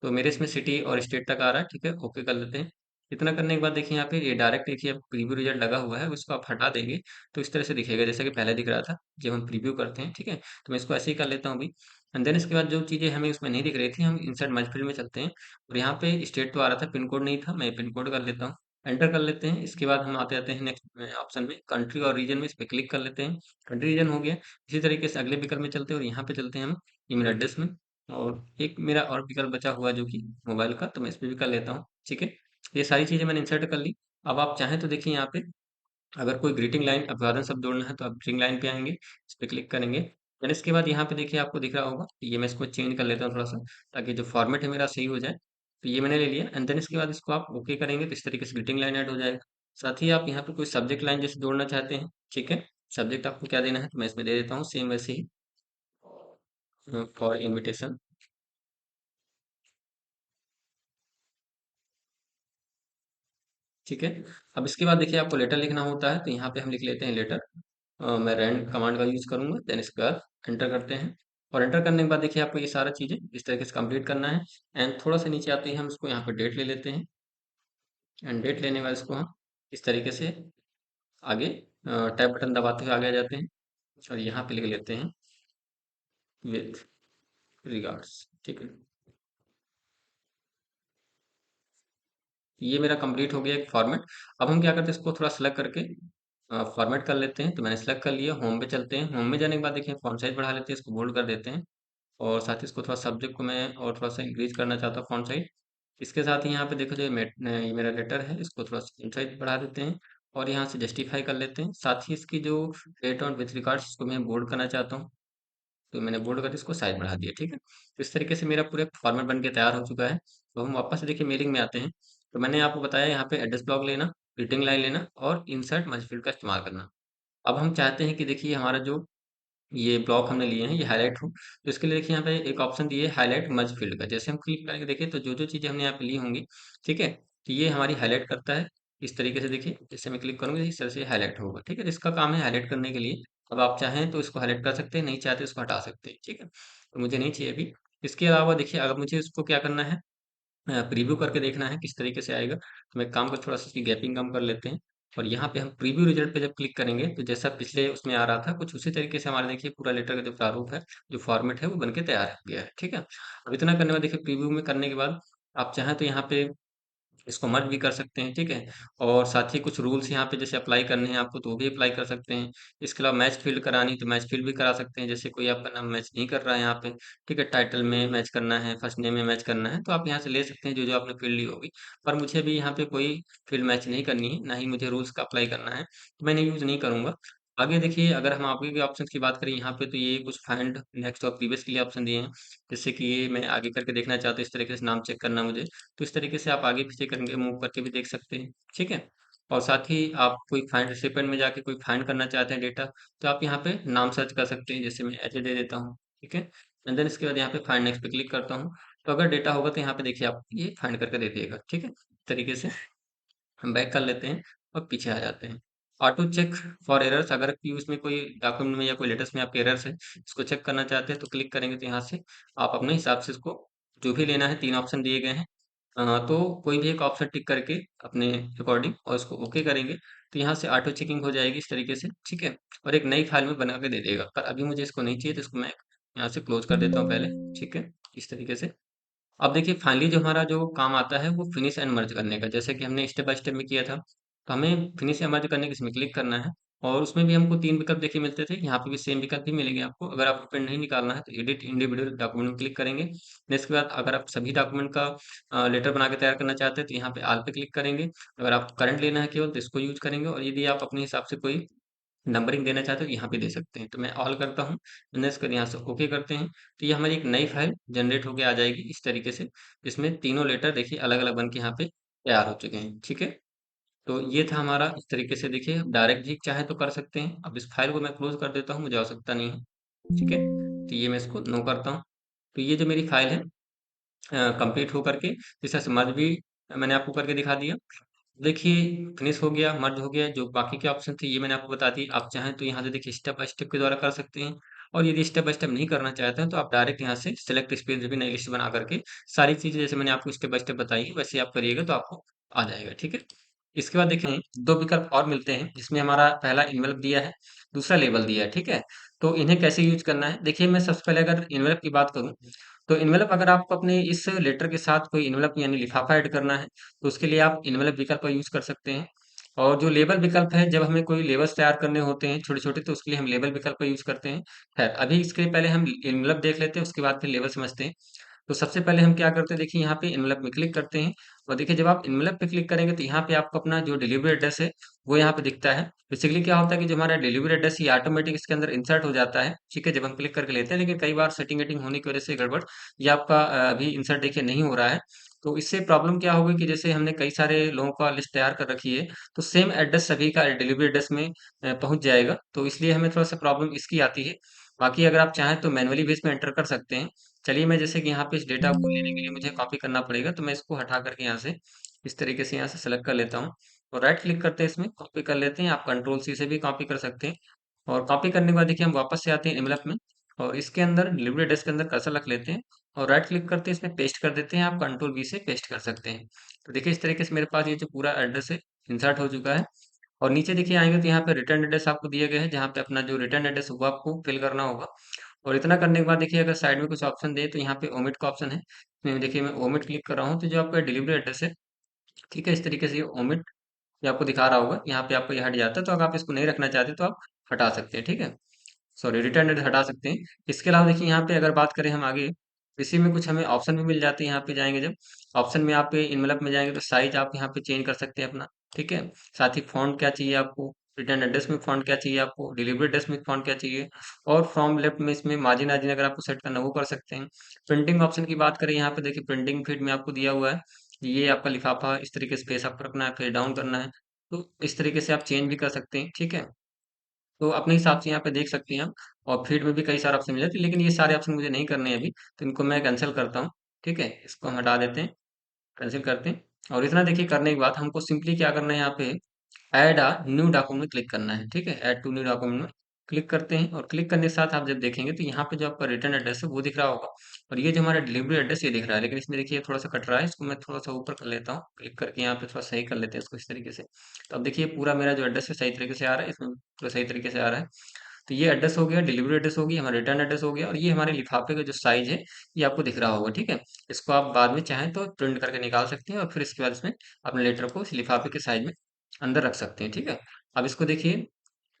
तो मेरे इसमें सिटी और स्टेट तक आ रहा है, ठीक है? ओके कर लेते हैं। इतना करने के बाद देखिए यहाँ पे ये डायरेक्ट देखिए प्रीव्यू रिजल्ट लगा हुआ है, उसको आप हटा देंगे तो इस तरह से दिखेगा जैसा कि पहले दिख रहा था जब हम प्रीव्यू करते हैं, ठीक है? तो मैं इसको ऐसे ही कर लेता हूँ अभी एंड देन इसके बाद जो चीज़ें हमें उसमें नहीं दिख रही थी हम इंसर्ट मर्ज फील्ड में चलते हैं और यहाँ पे स्टेट तो आ रहा था, पिन कोड नहीं था, मैं पिन कोड कर लेता हूँ। एंटर कर लेते हैं, इसके बाद हम आते आते हैं नेक्स्ट ऑप्शन में कंट्री और रीजन में इस पे क्लिक कर लेते हैं। कंट्री रीजन हो गया। इसी तरीके से अगले विकल्प में चलते हैं और यहाँ पे चलते हैं हम ईमेल एड्रेस में और एक मेरा और विकल्प बचा हुआ है जो कि मोबाइल का, तो मैं इस पे भी कर लेता हूँ, ठीक है? ये सारी चीज़ें मैंने इंसर्ट कर ली। अब आप चाहें तो देखिए यहाँ पे अगर कोई ग्रीटिंग लाइन अभिवादन शब्द जोड़ना है तो आप ग्रीटिंग लाइन पे आएँगे, इस पे क्लिक करेंगे। देन इसके बाद यहाँ पे देखिए आपको दिख रहा होगा, ये मैं इसको चेंज कर लेता हूँ थोड़ा-सा ताकि जो फॉर्मेट है मेरा सही हो जाए। तो ये मैंने ले लिया एंड देन इसके बाद इसको आप ओके करेंगे तो इस तरीके से ग्रीटिंग लाइन ऐड हो जाएगा। साथ ही आप यहाँ पे कोई सब्जेक्ट लाइन जैसे जोड़ना चाहते हैं, ठीक है? सब्जेक्ट आपको क्या देना है तो मैं इसमें दे देता हूँ सेम वैसे ही फॉर इन्विटेशन, ठीक है? अब इसके बाद देखिए आपको लेटर लिखना होता है तो यहाँ पे हम लिख लेते हैं लेटर। मैं रैंड कमांड का यूज़ करूँगा देन इसके बाद एंटर करते हैं और एंटर करने के बाद देखिए आपको ये सारा चीज़ें इस तरीके से कंप्लीट करना है एंड थोड़ा-सा नीचे आते ही हम इसको यहाँ पे डेट ले लेते हैं एंड डेट लेने के बाद इसको हम इस तरीके से आगे टैब बटन दबाते हुए आगे आ जाते हैं और यहाँ पे लिख लेते हैं विथ रिगार्ड्स। ठीक है, ये मेरा कंप्लीट हो गया एक फॉर्मेट। अब हम क्या करते हैं, इसको थोड़ा सेलेक्ट करके फॉर्मेट कर लेते हैं। तो मैंने सेलेक्ट कर लिया, होम पे चलते हैं। होम में जाने के बाद देखिए फ़ॉन्ट साइज़ बढ़ा लेते हैं, इसको बोल्ड कर देते हैं और साथ ही इसको थोड़ा सब्जेक्ट को मैं और थोड़ा-सा इंक्रीज़ करना चाहता हूँ फ़ॉन्ट साइज़। इसके साथ ही यहाँ पे देखो जो ये मेरा लेटर है, इसको थोड़ा फ़ॉन्ट साइज़ बढ़ा देते हैं और यहाँ से जस्टिफाई कर लेते हैं। साथ ही इसकी जो डेट ऑन विथ रिगार्ड्स इसको मैं बोल्ड करना चाहता हूँ, तो मैंने बोल्ड करके इसको साइज़ बढ़ा दिया। ठीक है? तो इस तरीके से मेरा पूरा फॉर्मेट बन के तैयार हो चुका है। तो हम वापस से देखिए मेलिंग में आते हैं। तो मैंने आपको बताया यहाँ पे एड्रेस ब्लॉक लेना, रीडिंग लाइन लेना और इंसर्ट मर्ज फील्ड का इस्तेमाल करना। अब हम चाहते हैं कि देखिए हमारा जो ये ब्लॉक हमने लिए हैं, ये हाइलाइट हो। तो इसके लिए देखिए यहाँ पे एक ऑप्शन दिए है हाइलाइट मर्ज फील्ड का। जैसे हम क्लिक करेंगे देखिए तो जो-जो चीज़ें हमने यहाँ पे ली होंगी, ठीक है? तो ये हमारी हाइलाइट करता है। इस तरीके से देखिए, जैसे मैं क्लिक करूँगा इस तरह से हाइलाइट होगा, ठीक है? तो इसका काम है हाइलाइट करने के लिए। अब आप चाहें तो इसको हाइलाइट कर सकते हैं, नहीं चाहते इसको हटा सकते हैं, ठीक है? तो मुझे नहीं चाहिए अभी। इसके अलावा देखिए अगर मुझे इसको क्या करना है, प्रीव्यू करके देखना है किस तरीके से आएगा। तो मैं एक काम कर थोड़ा-सा इसकी गैपिंग कम कर लेते हैं और यहाँ पे हम प्रीव्यू रिजल्ट पे जब क्लिक करेंगे तो जैसा पिछले उसमें आ रहा था कुछ उसी तरीके से हमारा देखिए पूरा लेटर का जो प्रारूप है, जो फॉर्मेट है वो बन के तैयार हो गया है। ठीक है? अब इतना करने के बाद देखिए प्रीव्यू में करने के बाद आप चाहें तो यहाँ पे इसको मर्ज भी कर सकते हैं, ठीक है? और साथ ही कुछ रूल्स यहाँ पे जैसे अप्लाई करने हैं आपको तो वो भी अप्लाई कर सकते हैं। इसके अलावा मैच फ़ील्ड करानी तो मैच फ़ील्ड भी करा सकते हैं। जैसे कोई आपका नाम मैच नहीं कर रहा है यहाँ पे, ठीक है? टाइटल में मैच करना है, फर्स्ट नेम में मैच करना है, तो आप यहाँ से ले सकते हैं जो-जो आपने फ़ील्ड ली होगी। पर मुझे अभी यहाँ पे कोई फ़ील्ड मैच नहीं करनी है, ना ही मुझे रूल्स का अप्लाई करना है, तो मैं इन्हें यूज़ नहीं करूँगा। आगे देखिए अगर हम आगे के ऑप्शंस की बात करें यहाँ पे तो ये कुछ फाइंड, नेक्स्ट और प्रीवियस के लिए ऑप्शन दिए हैं। जैसे कि ये मैं आगे करके देखना चाहता हूँ इस तरीके से नाम चेक करना मुझे। तो इस तरीके से आप आगे-पीछे करके मूव करके भी देख सकते हैं, ठीक है? और साथ ही आप कोई फाइंड रेसिपिएंट में जाके कोई फाइंड करना चाहते हैं डेटा, तो आप यहाँ पे नाम सर्च कर सकते हैं, जैसे मैं अजय दे देता हूँ, ठीक है? एंड देन इसके बाद यहाँ पे फाइंड नेक्स्ट पे क्लिक करता हूँ, तो अगर डेटा होगा तो यहाँ पे देखिए आप ये फाइंड करके दे देगा, ठीक है? इस तरीके से हम बैक कर लेते हैं और पीछे आ जाते हैं। ऑटो चेक फॉर एरर्स, अगर कि उसमें कोई डॉक्यूमेंट में या कोई लेटर्स में आपके एरर्स है, इसको चेक करना चाहते हैं तो क्लिक करेंगे तो यहाँ से आप अपने हिसाब से इसको जो भी लेना है 3 ऑप्शन दिए गए हैं। तो कोई भी एक ऑप्शन टिक करके अपने अकॉर्डिंग और इसको ओके करेंगे, तो यहाँ से ऑटो चेकिंग हो जाएगी इस तरीके से, ठीक है? और एक नई फाइल में बना के दे देगा। पर अभी मुझे इसको नहीं चाहिए तो इसको मैं यहाँ से क्लोज़ कर देता हूँ पहले, ठीक है? इस तरीके से। अब देखिए फाइनली जो हमारा जो काम आता है वो फिनिश एंड मर्ज करने का। जैसे कि हमने स्टेप बाय स्टेप में किया था, तो हमें फिनिश या मर्ज करने के इसमें क्लिक करना है और उसमें भी हमको 3 विकल्प देखिए मिलते थे। यहाँ पे भी सेम विकल्प ही मिलेंगे आपको। अगर आपको प्रिंट नहीं निकालना है तो एडिट इंडिविजुअल डॉक्यूमेंट में क्लिक करेंगे। देन इसके बाद अगर आप सभी डॉक्यूमेंट का लेटर बना के तैयार करना चाहते हैं तो यहाँ पे ऑल पे क्लिक करेंगे। अगर आपको करंट लेना है केवल तो इसको यूज़ करेंगे और यदि आप अपने हिसाब से कोई नंबरिंग देना चाहते हो तो यहाँ पे दे सकते हैं। तो मैं ऑल करता हूँ, मैंने इसको यहाँ से ओके करते हैं, तो ये हमारी एक नई फाइल जनरेट होके आ जाएगी इस तरीके से, जिसमें तीनों लेटर देखिए अलग-अलग बन के यहाँ पे तैयार हो चुके हैं, ठीक है? तो ये था हमारा इस तरीके से देखिए डायरेक्ट भी चाहे तो कर सकते हैं। अब इस फाइल को मैं क्लोज़ कर देता हूँ, मुझे आवश्यकता नहीं है, ठीक है? तो ये मैं इसको नो करता हूँ। तो ये जो मेरी फाइल है कंप्लीट हो करके इस तरह से मर्ज भी मैंने आपको करके दिखा दिया। देखिए फिनिश हो गया, मर्ज हो गया, जो बाकी के ऑप्शन थे ये मैंने आपको बता दिए। आप चाहें तो यहाँ से देखिए स्टेप बाय स्टेप के द्वारा कर सकते हैं और यदि स्टेप बाय स्टेप नहीं करना चाहते हैं तो आप डायरेक्ट यहाँ से सिलेक्ट स्पेस भी नई लिस्ट बना करके सारी चीज़ें जैसे मैंने आपको स्टेप बाय स्टेप बताई है वैसे आप करिएगा तो आपको आ जाएगा, ठीक है? इसके बाद देखिए 2 विकल्प और मिलते हैं जिसमें हमारा पहला एनवेलप दिया है, दूसरा लेबल दिया है, ठीक है? तो इन्हें कैसे यूज़ करना है? देखिए मैं सबसे पहले अगर एनवेलप की बात करूँ, तो एनवेलप अगर आपको अपने इस लेटर के साथ कोई एनवेलप यानी लिफाफा ऐड करना है, तो उसके लिए आप एनवेलप विकल्प का यूज़ कर सकते हैं। और जो लेबल विकल्प है, जब हमें कोई लेबल्स तैयार करने होते हैं छोटे-छोटे, तो उसके लिए हम लेबल विकल्प का यूज़ करते हैं। खैर, अभी इसके पहले हम एनवेलप देख लेते हैं, उसके बाद फिर लेबल समझते हैं। तो सबसे पहले हम क्या करते हैं, देखिए यहाँ पे एनवेलप में क्लिक करते हैं और देखिए जब आप एनवेलप पे क्लिक करेंगे तो यहाँ पे आपको अपना जो डिलीवरी एड्रेस है, वो यहाँ पे दिखता है। बेसिकली क्या होता है कि जो हमारा डिलीवरी एड्रेस ये ऑटोमेटिक इसके अंदर इंसर्ट हो जाता है, ठीक है? जब हम क्लिक करके लेते हैं, लेकिन कई बार सेटिंग-वेटिंग होने की वजह से गड़बड़ ये आपका अभी इंसर्ट देखिए नहीं हो रहा है। तो इससे प्रॉब्लम क्या होगी कि जैसे हमने कई सारे लोगों का लिस्ट तैयार कर रखी है, तो सेम एड्रेस सभी का डिलीवरी एड्रेस में पहुँच जाएगा, तो इसलिए हमें थोड़ा-सा प्रॉब्लम इसकी आती है। बाकी अगर आप चाहें तो मैनुअली भी इसमें एंटर कर सकते हैं। चलिए मैं जैसे कि यहाँ पे इस डेटा को लेने के लिए मुझे कॉपी करना पड़ेगा, तो मैं इसको हटा करके यहाँ से इस तरीके से यहाँ से सेलेक्ट कर लेता हूँ और राइट क्लिक करते हैं इसमें, कॉपी कर लेते हैं। आप कंट्रोल सी से भी कॉपी कर सकते हैं और कॉपी करने के बाद देखिए हम वापस से आते हैं एनवेलप में और इसके अंदर डिलीवरी एड्रेस के अंदर कर्सर रख लेते हैं और राइट क्लिक करते हैं, इसमें पेस्ट कर देते हैं। आप कंट्रोल वी से पेस्ट कर सकते हैं। तो देखिए इस तरीके से मेरे पास ये जो पूरा एड्रेस है इंसर्ट हो चुका है और नीचे देखिए आएँगे तो यहाँ पे रिटर्न एड्रेस आपको दिए गए हैं, जहाँ पे अपना जो रिटर्न एड्रेस है वो आपको फिल करना होगा। और इतना करने के बाद देखिए अगर साइड में कुछ ऑप्शन दे तो यहाँ पे ओमिट का ऑप्शन है। इसमें देखिए मैं ओमिट क्लिक कर रहा हूँ, तो जो आपका डिलीवरी एड्रेस है, ठीक है, इस तरीके से ये ओमिट ये आपको दिखा रहा होगा। यहाँ पे आपको ये हट जाता है, तो अगर आप इसको नहीं रखना चाहते तो आप हटा सकते हैं, ठीक है। सॉरी, रिटर्न एड्रेस हटा सकते हैं। इसके अलावा देखिए यहाँ पे अगर बात करें हम आगे, इसी में कुछ हमें ऑप्शन भी मिल जाते हैं। यहाँ पे जाएंगे जब ऑप्शन में, आप पे इनवेलप में जाएंगे तो साइज आप यहाँ पे चेंज कर सकते हैं अपना, ठीक है। साथ ही फॉन्ट क्या चाहिए आपको, रिटर्न एड्रेस में फॉन्ट क्या चाहिए आपको, डिलीवरी एड्रेस में फॉन्ट क्या चाहिए, और फ्रॉम लेफ्ट में इसमें मार्जिन आर्जिन अगर आपको सेट करना वो कर सकते हैं। प्रिंटिंग ऑप्शन की बात करें, यहाँ पे देखिए प्रिंटिंग फीड में आपको दिया हुआ है, ये आपका लिफाफा इस तरीके से स्पेस आपको रखना है, फिर डाउन करना है, तो इस तरीके से आप चेंज भी कर सकते हैं, ठीक है। तो अपने हिसाब से यहाँ पे देख सकते हैं आप। और फीड में भी कई सारे ऑप्शन मिल जाते हैं, लेकिन ये सारे ऑप्शन मुझे नहीं करने हैं अभी, तो इनको मैं कैंसिल करता हूँ, ठीक है। इसको हम हटा देते हैं, कैंसिल करते हैं। और इतना देखिए करने के बाद हमको सिंपली क्या करना है, यहाँ पे ऐड अ न्यू डॉक्यूमेंट में क्लिक करना है, ठीक है। ऐड टू न्यू डॉक्यूमेंट में क्लिक करते हैं, और क्लिक करने के साथ आप जब देखेंगे तो यहाँ पे जो आपका रिटर्न एड्रेस है वो दिख रहा होगा, और ये जो हमारा डिलीवरी एड्रेस ये दिख रहा है, लेकिन इसमें देखिए थोड़ा सा कट रहा है। इसको मैं थोड़ा सा ऊपर कर लेता हूँ, क्लिक करके यहाँ पे थोड़ा सही कर लेते हैं इसको इस तरीके से। तो अब देखिए पूरा मेरा जो एड्रेस है सही तरीके से आ रहा है, इसमें पूरा सही तरीके से आ रहा है। तो ये एड्रेस हो गया, डिलीवरी एड्रेस हो गई, हमारा रिटर्न एड्रेस हो गया, और ये हमारे लिफाफे का जो साइज है ये आपको दिख रहा होगा, ठीक है। इसको आप बाद में चाहें तो प्रिंट करके निकाल सकते हैं, और फिर इसके बाद इसमें अपने लेटर को इस लिफाफे के साइज में अंदर रख सकते हैं, ठीक है। अब इसको देखिए,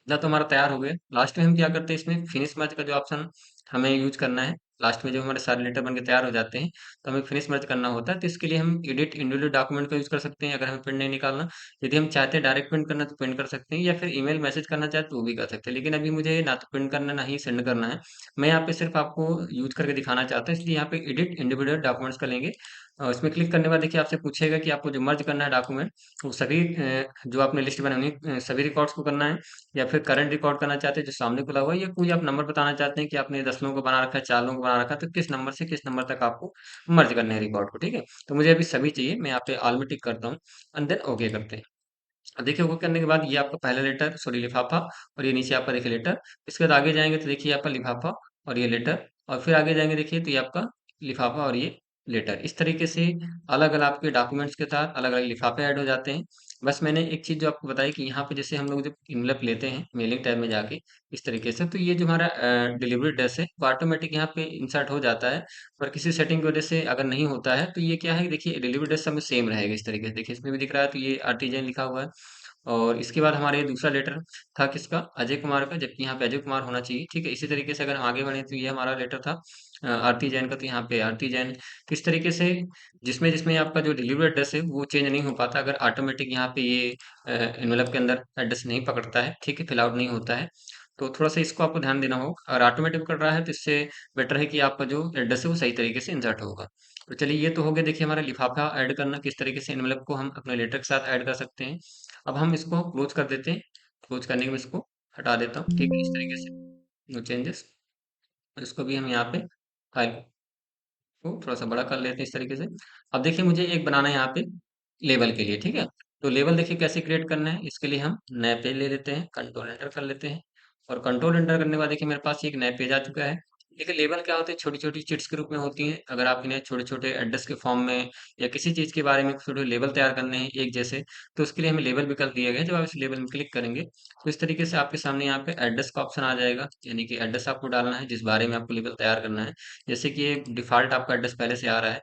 इतना तो हमारा तैयार हो गया। लास्ट में हम क्या करते हैं, इसमें फिनिश मर्ज का जो ऑप्शन हमें यूज करना है, लास्ट में जब हमारे सारे लेटर बन के तैयार हो जाते हैं तो हमें फिनिश मर्ज करना होता है। तो इसके लिए हम एडिट इंडिविजुअल डॉक्यूमेंट का यूज कर सकते हैं, अगर हमें प्रिंट नहीं निकालना। यदि हम चाहते हैं डायरेक्ट प्रिंट करना तो प्रिंट कर सकते हैं, या फिर ईमेल मैसेज करना चाहते तो वो भी कर सकते हैं। लेकिन अभी मुझे ना तो प्रिंट करना ना ही सेंड करना है, मैं यहाँ पे सिर्फ आपको यूज करके दिखाना चाहता हूँ, इसलिए यहाँ पे एडिट इंडिविजुअल डॉक्यूमेंट्स का लेंगे। इसमें क्लिक करने के बाद देखिए आपसे पूछेगा कि आपको जो मर्ज करना है डॉक्यूमेंट, वो सभी जो आपने लिस्ट बनाई उन्हीं सभी रिकॉर्ड्स को करना है, या फिर करंट रिकॉर्ड करना चाहते हैं जो सामने खुला हुआ है, या कोई आप नंबर बताना चाहते हैं कि आपने 10 लोगों को बना रखा है, 4 लोगों को बना रखा है, तो किस नंबर से किस नंबर तक आपको मर्ज करने हैं रिकॉर्ड को, ठीक है। तो मुझे अभी सभी चाहिए, मैं यहाँ पे ऑल में टिक करता हूँ, एंड देन ओके करते हैं। अब देखिए ओके करने के बाद ये आपका पहला लेटर, सॉरी लिफाफा, और ये नीचे आपका देखिए लेटर। इसके बाद आगे जाएंगे तो देखिए आपका लिफाफा और ये लेटर, और फिर आगे जाएंगे देखिए तो ये आपका लिफाफा और ये लेटर। इस तरीके से अलग अलग आपके डॉक्यूमेंट्स के साथ अलग अलग लिफाफे ऐड हो जाते हैं। बस मैंने एक चीज़ जो आपको बताई कि यहाँ पे जैसे हम लोग जब इनवलप लेते हैं मेलिंग टैब में जाके इस तरीके से, तो ये जो हमारा डिलीवरी एड्रेस है वो ऑटोमेटिक यहाँ पे इंसर्ट हो जाता है। पर किसी सेटिंग की वजह से अगर नहीं होता है तो ये क्या है, देखिए डिलीवरी एड्रेस सब में सेम रहेगा इस तरीके से। देखिए इसमें भी दिख रहा है, तो ये आरटीजन लिखा हुआ है। और इसके बाद हमारे दूसरा लेटर था किसका, अजय कुमार का, जबकि यहाँ पे अजय कुमार होना चाहिए, ठीक है। इसी तरीके से अगर हम आगे बढ़े तो ये हमारा लेटर था आरती जैन का, तो यहाँ पे आरती जैन। तो इस तरीके से जिसमें जिसमें आपका जो डिलीवरी एड्रेस है वो चेंज नहीं हो पाता अगर ऑटोमेटिक यहाँ पे ये एनवेलप के अंदर एड्रेस नहीं पकड़ता है, ठीक है, फिल आउट नहीं होता है। तो थोड़ा सा इसको आपको ध्यान देना होगा। अगर ऑटोमेटिक कर रहा है तो इससे बेटर है कि आपका जो एड्रेस है वो सही तरीके से इंसर्ट होगा। तो चलिए ये तो हो गया, देखिए हमारा लिफाफा ऐड करना, किस तरीके से एनवेलप को हम अपने लेटर के साथ ऐड कर सकते हैं। अब हम इसको क्लोज कर देते हैं। क्लोज करने के बाद इसको हटा देता हूँ, ठीक है, इस तरीके से नो चेंजेस। और इसको भी हम यहाँ पे फाइल को थोड़ा सा बड़ा कर लेते हैं इस तरीके से। अब देखिए मुझे एक बनाना है यहाँ पे लेबल के लिए, ठीक है। तो लेबल देखिए कैसे क्रिएट करना है, इसके लिए हम नया पेज ले लेते हैं, कंट्रोल एंटर कर लेते हैं। और कंट्रोल एंटर करने के बाद देखिए मेरे पास एक नया पेज आ चुका है। देखिए लेबल क्या होते हैं, छोटी छोटी चिट्स के रूप में होती हैं। अगर आप इन्हें छोटे छोटे एड्रेस के फॉर्म में या किसी चीज़ के बारे में छोटे लेबल तैयार करने हैं एक जैसे, तो उसके लिए हमें लेबल विकल्प दिया गया है। जब आप इस लेबल में क्लिक करेंगे तो इस तरीके से आपके सामने यहाँ पे एड्रेस का ऑप्शन आ जाएगा, यानी कि एड्रेस आपको डालना है जिस बारे में आपको लेबल तैयार करना है। जैसे कि ये डिफ़ॉल्ट आपका एड्रेस पहले से आ रहा है,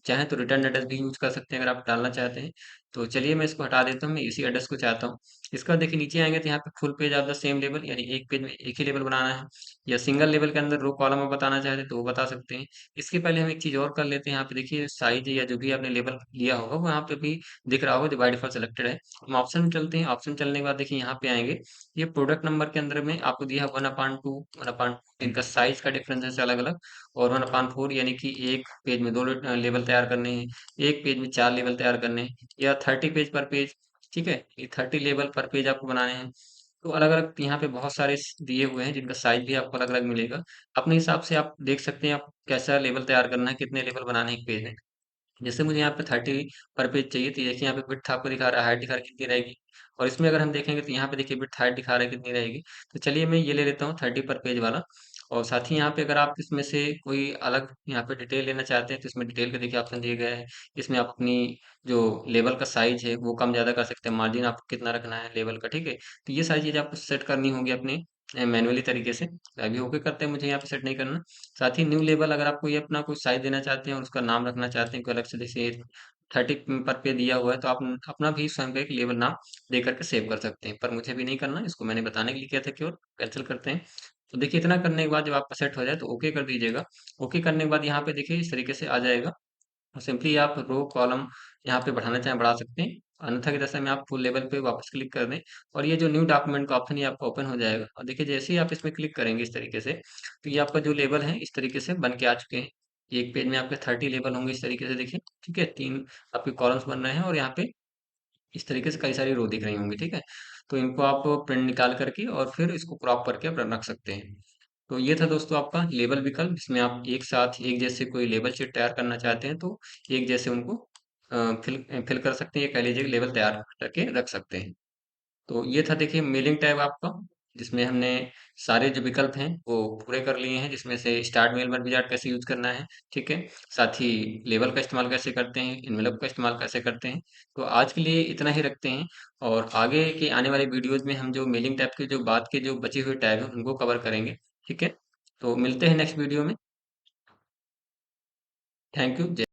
चाहें तो रिटर्न एड्रेस भी यूज़ कर सकते हैं अगर आप डालना चाहते हैं। तो चलिए मैं इसको हटा देता हूँ, मैं इसी एड्रेस को चाहता हूँ। इसके बाद देखिए नीचे आएँगे तो यहाँ पे full page of the same label, यानी एक पेज में एक ही लेबल बनाना है, या सिंगल लेबल के अंदर रो कॉलम में बताना चाहते हैं तो वो बता सकते हैं। इसके पहले हम एक चीज़ और कर लेते हैं, यहाँ पे देखिए साइज़ या जो भी आपने लेबल लिया होगा वो यहाँ पे भी दिख रहा होगा जो बाय डिफ़ॉल्ट सिलेक्टेड है। हम ऑप्शन में चलते हैं, ऑप्शन चलने के बाद देखिए यहाँ पे आएँगे, ये प्रोडक्ट नंबर के अंदर में आपको दिया है 1/2, 1/2, इनका साइज़ का डिफ़रेंस है अलग-अलग, और 1/4 यानी कि एक पेज में 2 लेबल तैयार करने हैं, एक पेज में 4 लेबल तैयार करने हैं, या 30 पेज पर पेज, ठीक है, ये 30 लेबल पर पेज आपको बनाने हैं। तो अलग-अलग यहाँ पे बहुत सारे दिए हुए हैं जिनका साइज भी आपको अलग-अलग मिलेगा। अपने हिसाब से आप देख सकते हैं आप कैसा लेबल तैयार करना है, कितने लेबल बनाने हैं एक पेज में। जैसे मुझे यहाँ पे 30 पर पेज चाहिए, तो देखिए यहाँ पे विड्थ आपको दिखा रहा है, हाइट दिखा रहा है कितनी रहेगी। और इसमें अगर हम देखेंगे तो यहाँ पे देखिए विड्थ हाइट दिखा रहा है कितनी रहेगी। तो चलिए मैं ये ले लेता हूँ 30 पर पेज वाला, और साथ ही यहाँ पे अगर आप इसमें से कोई अलग यहाँ पे डिटेल लेना चाहते हैं तो इसमें डिटेल का देखिए ऑप्शन दिए गए हैं। इसमें आप अपनी जो लेबल का साइज है वो कम ज़्यादा कर सकते हैं, मार्जिन आपको कितना रखना है लेबल का, ठीक है। तो ये सारी चीज़ें आपको सेट करनी होगी अपने मैनुअली तरीके से। तो अभी ओके करते हैं, मुझे यहाँ पे सेट नहीं करना। साथ ही न्यू लेबल अगर आपको ये अपना कोई साइज देना चाहते हैं और उसका नाम रखना चाहते हैं कोई अलग से, जैसे 30 पर दिया हुआ है तो आप अपना भी स्वयं का एक लेबल नाम दे करके सेव कर सकते हैं। पर मुझे भी नहीं करना, इसको मैंने बताने के लिए किया था कि और कैंसिल करते हैं। तो देखिए इतना करने के बाद जब आपका सेट हो जाए तो ओके कर दीजिएगा। ओके करने के बाद यहाँ पे देखिए इस तरीके से आ जाएगा। और सिंपली आप रो कॉलम यहाँ पे बढ़ाना चाहें बढ़ा सकते हैं, अन्यथा की दशा में आप फुल लेवल पे वापस क्लिक कर दें और ये जो न्यू डॉक्यूमेंट का ऑप्शन ये आपका ओपन हो जाएगा। और देखिए जैसे ही आप इसमें क्लिक करेंगे इस तरीके से, तो ये आपका जो लेबल है इस तरीके से बन के आ चुके हैं। एक पेज में आपके 30 लेबल होंगे इस तरीके से, देखिए ठीक है, 3 आपके कॉलम्स बन रहे हैं और यहाँ पे इस तरीके से कई सारी रो दिख रही होंगी, ठीक है। तो इनको आप प्रिंट निकाल करके और फिर इसको क्रॉप करके आप रख सकते हैं। तो ये था दोस्तों आपका लेबल विकल्प, जिसमें आप एक साथ एक जैसे कोई लेबल शीट तैयार करना चाहते हैं तो एक जैसे उनको फिल कर सकते हैं, या कह लीजिए कि लेबल तैयार करके रख सकते हैं। तो ये था देखिए मेलिंग टैब आपका, जिसमें हमने सारे जो विकल्प हैं वो पूरे कर लिए हैं, जिसमें से स्टार्ट मेल मर्ज विजार्ड कैसे यूज करना है, ठीक है। साथ ही लेबल का इस्तेमाल कैसे करते हैं, इनवेलप का इस्तेमाल कैसे करते हैं। तो आज के लिए इतना ही रखते हैं, और आगे के आने वाले वीडियोज में हम जो मेलिंग टैब के जो बाद के जो बचे हुए टैब हैं उनको कवर करेंगे, ठीक है। तो मिलते हैं नेक्स्ट वीडियो में। Thank you.